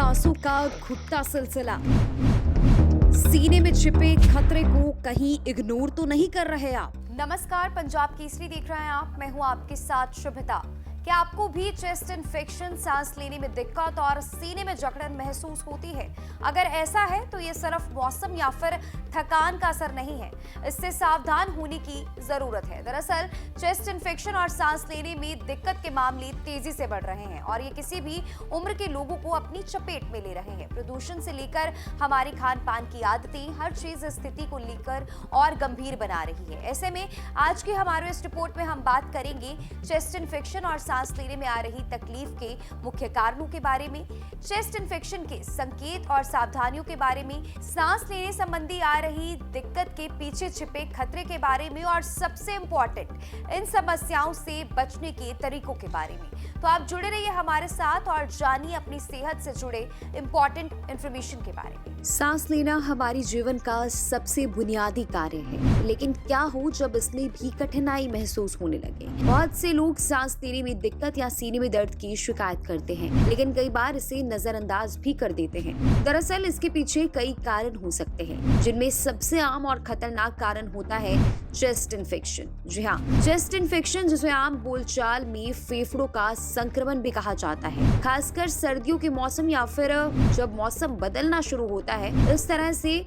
सांसों का घुटता सिलसिला। सीने में छिपे खतरे को कहीं इग्नोर तो नहीं कर रहे आप? नमस्कार, पंजाब केसरी देख रहे हैं आप। मैं हूं आपके साथ शुभता। क्या आपको भी चेस्ट इन्फेक्शन, सांस लेने में दिक्कत और सीने में जकड़न महसूस होती है? अगर ऐसा है तो ये सिर्फ मौसम या फिर थकान का असर नहीं है, इससे सावधान होने की जरूरत है। दरअसल चेस्ट इन्फेक्शन और सांस लेने में दिक्कत के मामले तेजी से बढ़ रहे हैं और ये किसी भी उम्र के लोगों को अपनी चपेट में ले रहे हैं। प्रदूषण से लेकर हमारी खान पान की आदतें, हर चीज स्थिति को लेकर और गंभीर बना रही है। ऐसे में आज की हमारे इस रिपोर्ट में हम बात करेंगे चेस्ट इन्फेक्शन और सांस लेने में आ रही तकलीफ के मुख्य कारणों के बारे में, चेस्ट इन्फेक्शन के संकेत और सावधानियों के बारे में, सांस लेने संबंधी आ रही दिक्कत के पीछे छिपे खतरे के बारे में और सबसे इंपॉर्टेंट इन समस्याओं से बचने के तरीकों के बारे में। तो आप जुड़े रहिए हमारे साथ और जानिए अपनी सेहत से जुड़े इंपॉर्टेंट इंफॉर्मेशन के बारे में। सांस लेना हमारे जीवन का सबसे बुनियादी कार्य है, लेकिन क्या हो जब इसमें भी कठिनाई महसूस होने लगे? बहुत से लोग सांस लेने में दिक्कत या सीने में दर्द की शिकायत करते हैं, लेकिन कई बार इसे नजरअंदाज भी कर देते हैं। दरअसल इसके पीछे कई कारण हो सकते हैं, जिनमें सबसे आम और खतरनाक कारण होता है चेस्ट इन्फेक्शन। जी हाँ, चेस्ट इन्फेक्शन, जिसे आम बोलचाल में फेफड़ों का संक्रमण भी कहा जाता है, खासकर सर्दियों के मौसम या फिर जब मौसम बदलना शुरू होता है, इस तरह से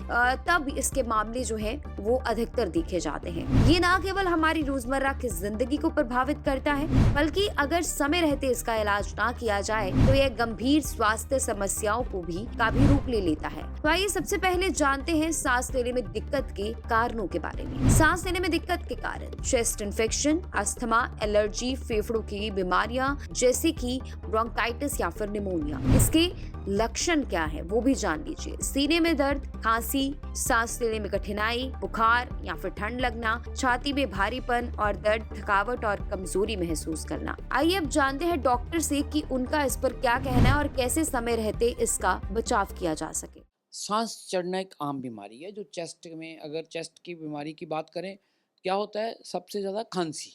तब इसके मामले जो है वो अधिकतर देखे जाते हैं। ये ना केवल हमारी रोजमर्रा की जिंदगी को प्रभावित करता है, बल्कि अगर समय रहते इसका इलाज ना किया जाए तो यह गंभीर स्वास्थ्य समस्याओं को भी रूप ले लेता है। तो आइए सबसे पहले जानते हैं सांस लेने में दिक्कत के कारणों के बारे में। सांस लेने में दिक्कत के कारण: चेस्ट इन्फेक्शन, अस्थमा, एलर्जी, फेफड़ों की बीमारियां जैसे कि ब्रोंकाइटिस या फिर निमोनिया। इसके लक्षण क्या है वो भी जान लीजिए। सीने में दर्द, खांसी, सांस लेने में कठिनाई, बुखार या फिर ठंड लगना, छाती में भारीपन और दर्द, थकावट और कमजोरी महसूस करना। आइए अब जानते हैं डॉक्टर से कि उनका इस पर क्या कहना है और कैसे समय रहते इसका बचाव किया जा सके। सांस चढ़ना एक आम बीमारी है जो चेस्ट में, अगर चेस्ट की बीमारी की बात करें, क्या होता है? सबसे ज़्यादा खांसी,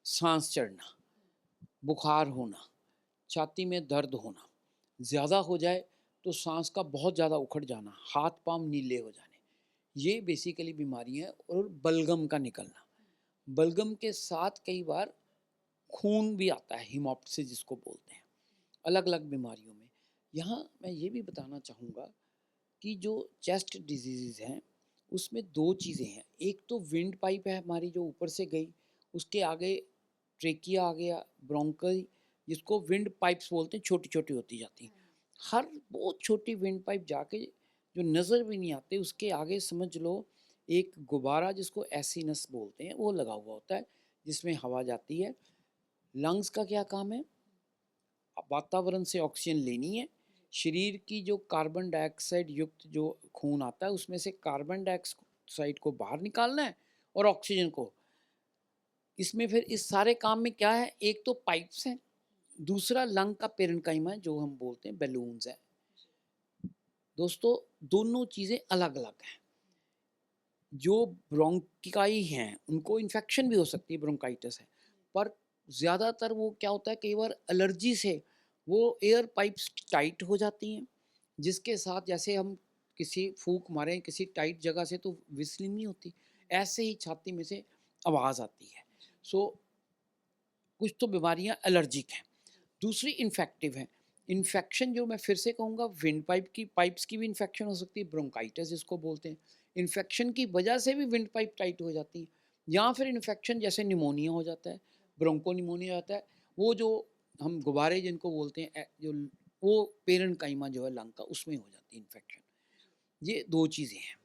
सांस चढ़ना, बुखार होना, छाती में दर्द होना। ज़्यादा हो जाए तो सांस का बहुत ज़्यादा उखड़ जाना, हाथ पांव नीले हो जाने, ये बेसिकली बीमारियाँ हैं। और बलगम का निकलना, बलगम के साथ कई बार खून भी आता है, हीमोप्सिस जिसको बोलते हैं, अलग अलग बीमारियों में। यहाँ मैं ये भी बताना चाहूँगा कि जो चेस्ट डिजीज़ हैं उसमें दो चीज़ें हैं। एक तो विंड पाइप है हमारी जो ऊपर से गई, उसके आगे ट्रेकिया आ गया, ब्रोंकल, जिसको विंड पाइप्स बोलते हैं, छोटी छोटी होती जाती हैं। हर बहुत छोटी विंड पाइप जाके जो नज़र भी नहीं आते, उसके आगे समझ लो एक गुब्बारा जिसको एसिनस बोलते हैं वो लगा हुआ होता है, जिसमें हवा जाती है। लंग्स का क्या काम है? वातावरण से ऑक्सीजन लेनी है। शरीर की जो कार्बन डाइऑक्साइड युक्त जो खून आता है उसमें से कार्बन डाइऑक्साइड को बाहर निकालना है और ऑक्सीजन को। इसमें फिर इस सारे काम में क्या है? एक तो पाइप्स हैं, दूसरा लंग का पेरेन्काइमा है जो हम बोलते हैं बैलून्स है। दोस्तों, दोनों चीज़ें अलग अलग हैं। जो ब्रोंकाई हैं उनको इन्फेक्शन भी हो सकती है, ब्रोंकाइटिस है, पर ज़्यादातर वो क्या होता है, कई बार एलर्जी से वो एयर पाइप्स टाइट हो जाती हैं, जिसके साथ जैसे हम किसी फूंक मारें किसी टाइट जगह से तो विस्लिंग नहीं होती, ऐसे ही छाती में से आवाज़ आती है। सो कुछ तो बीमारियां एलर्जिक हैं, दूसरी इन्फेक्टिव हैं। इन्फेक्शन जो मैं फिर से कहूँगा, विंड पाइप्स की भी इन्फेक्शन हो सकती है, ब्रोंकाइटिस जिसको बोलते हैं। इन्फेक्शन की वजह से भी विंड पाइप टाइट हो जाती है, या फिर इन्फेक्शन जैसे निमोनिया हो जाता है, ब्रोंको निमोनिया होता है, वो जो हम गुब्बारे जिनको बोलते हैं, जो वो पेरेन्काइमा जो है लंग का, उसमें हो जाती है इन्फेक्शन। ये दो चीज़ें हैं।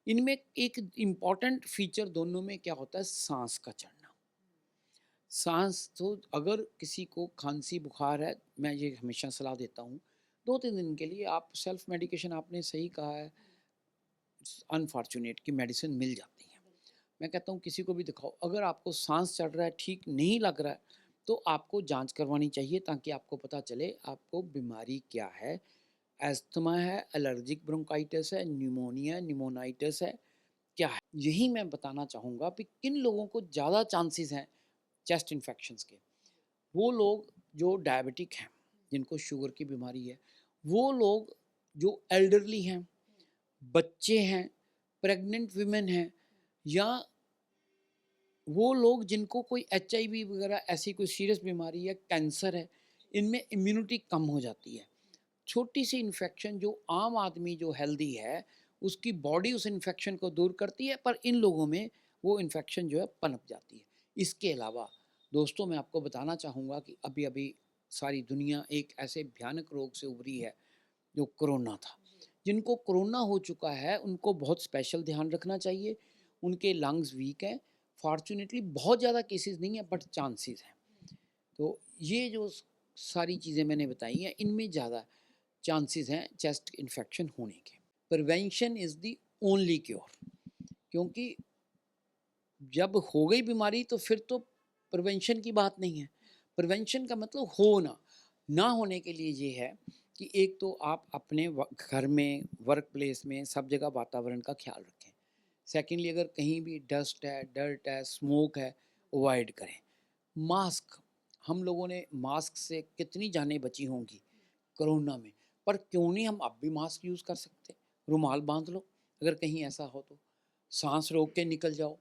इनमें एक इम्पॉर्टेंट फीचर दोनों में क्या होता है? सांस का चढ़ना। सांस तो अगर किसी को खांसी बुखार है, मैं ये हमेशा सलाह देता हूँ, 2-3 दिन के लिए आप सेल्फ मेडिकेशन, आपने सही कहा है, अनफॉर्चुनेट कि मेडिसिन मिल जाती है। मैं कहता हूँ किसी को भी दिखाओ। अगर आपको सांस चढ़ रहा है, ठीक नहीं लग रहा है, तो आपको जांच करवानी चाहिए ताकि आपको पता चले आपको बीमारी क्या है। एस्थमा है, एलर्जिक ब्रोंकाइटिस है, न्यूमोनिया है, निमोनाइटिस है, क्या है? यही मैं बताना चाहूँगा कि किन लोगों को ज़्यादा चांसेस हैं चेस्ट इन्फेक्शंस के। वो लोग जो डायबिटिक हैं, जिनको शुगर की बीमारी है, वो लोग जो एल्डरली हैं, बच्चे हैं, प्रेग्नेंट वीमेन हैं, या वो लोग जिनको कोई HIV वगैरह ऐसी कोई सीरियस बीमारी या कैंसर है, इनमें इम्यूनिटी कम हो जाती है। छोटी सी इन्फेक्शन जो आम आदमी जो हेल्दी है उसकी बॉडी उस इन्फेक्शन को दूर करती है, पर इन लोगों में वो इन्फेक्शन जो है पनप जाती है। इसके अलावा दोस्तों मैं आपको बताना चाहूँगा कि अभी अभी सारी दुनिया एक ऐसे भयानक रोग से उभरी है जो कोरोना था। जिनको कोरोना हो चुका है उनको बहुत स्पेशल ध्यान रखना चाहिए। उनके लंग्स वीक हैं, फॉर्चुनेटली बहुत ज़्यादा केसेस नहीं है बट चांसेस हैं। तो ये जो सारी चीज़ें मैंने बताई हैं इनमें ज़्यादा चांसेस हैं चेस्ट इन्फेक्शन होने के। Prevention is the only cure, क्योंकि जब हो गई बीमारी तो फिर तो प्रिवेंशन की बात नहीं है। प्रिवेंशन का मतलब होना, ना होने के लिए ये है कि एक तो आप अपने घर में, वर्क प्लेस में, सब जगह वातावरण का ख्याल रखें। सेकेंडली अगर कहीं भी डस्ट है, डर्ट है, स्मोक है, अवॉइड करें। मास्क, हम लोगों ने मास्क से कितनी जानें बची होंगी कोरोना में, पर क्यों नहीं हम अब भी मास्क यूज़ कर सकते। रुमाल बांध लो अगर कहीं ऐसा हो तो, सांस रोक के निकल जाओ।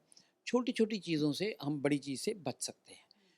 छोटी छोटी चीज़ों से हम बड़ी चीज़ से बच सकते हैं।